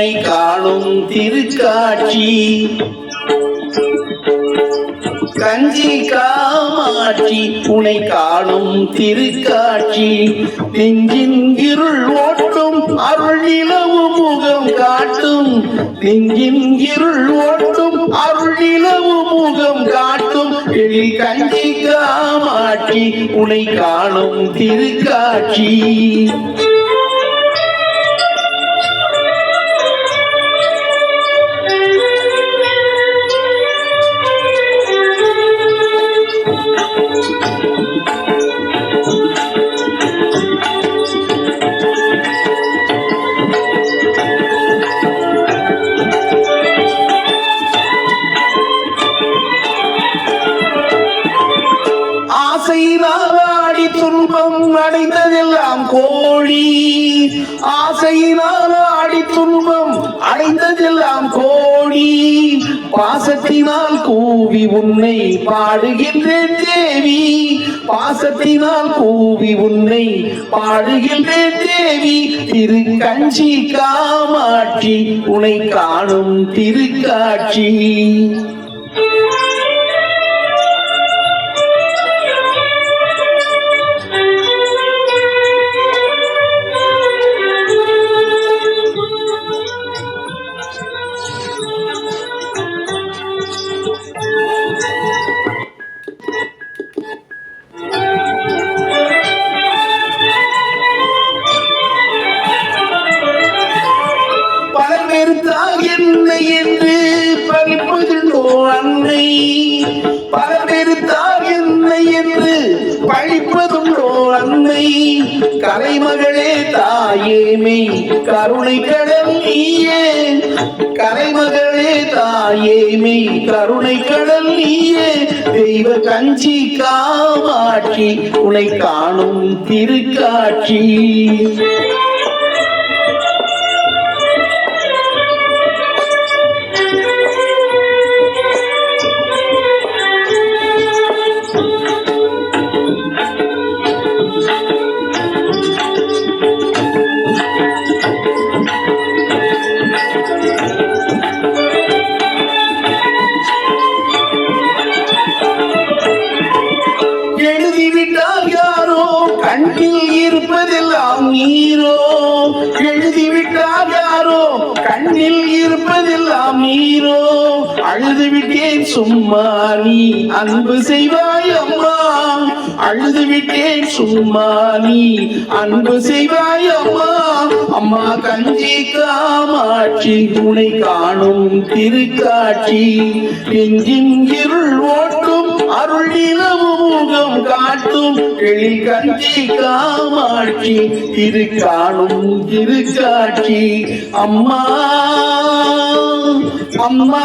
உனை காணும் திருக்காட்சி. கஞ்சி காமாட்சி உனை காணும் திருக்காட்சி. நெஞ்சின் இருள் ஓட்டும் அருள் நிலவு முகம் காட்டும். நெஞ்சின் இருள் ஓட்டும் அருள் நிலவு முகம் காட்டும். எழில் கஞ்சி காமாட்சி உனை காணும் திருக்காட்சி. ஆசையினாடி துன்பம் அடைந்ததெல்லாம் கோழி. ஆசையினால் ஆடி துன்பம் அடைந்ததெல்லாம் கோழி. பாசத்தினால் கூவி உன்னை பாடுகின்றேன் தேவி. பாசத்தினால் கூவி உன்னை பாடுகின்றேன் தேவி. திருக்கஞ்சி காமாட்சி உனை காணும் திருக்காட்சி. என்னை என்று பழிப்பதுண்டோ அன்னை. பல பெருத்தார் என்னை என்று பழிப்பதுண்டோ அன்னை. கலைமகளே தாயேமை கருணை கடல் நீயே. கலைமகளே தாயேமை கருணை கடல் நீயே. தெய்வ கஞ்சி காமாட்சி உனை காணும் திருக்காட்சி. கண்ணில் இருப்பதெல்லாம் நீரோ. எழுதிவிட்டார் யாரோ கண்ணில் இருப்பதெல்லாம் நீரோ. அழுது விட்டேன் சும்மா நீ அன்பு செய்வாய் அம்மா. அழுது விட்டேன் சும்மா நீ அன்பு செய்வாய் அம்மா. அம்மா கஞ்சி காமாட்சி உனை காணும் திருக்காட்சி. நெஞ்சின் இருள் ஓட்டும் அருள் நிலவு முகம் காட்டும். எழில் கஞ்சி காமாட்சி திருக்காணும் திருக்காட்சி. அம்மா அம்மா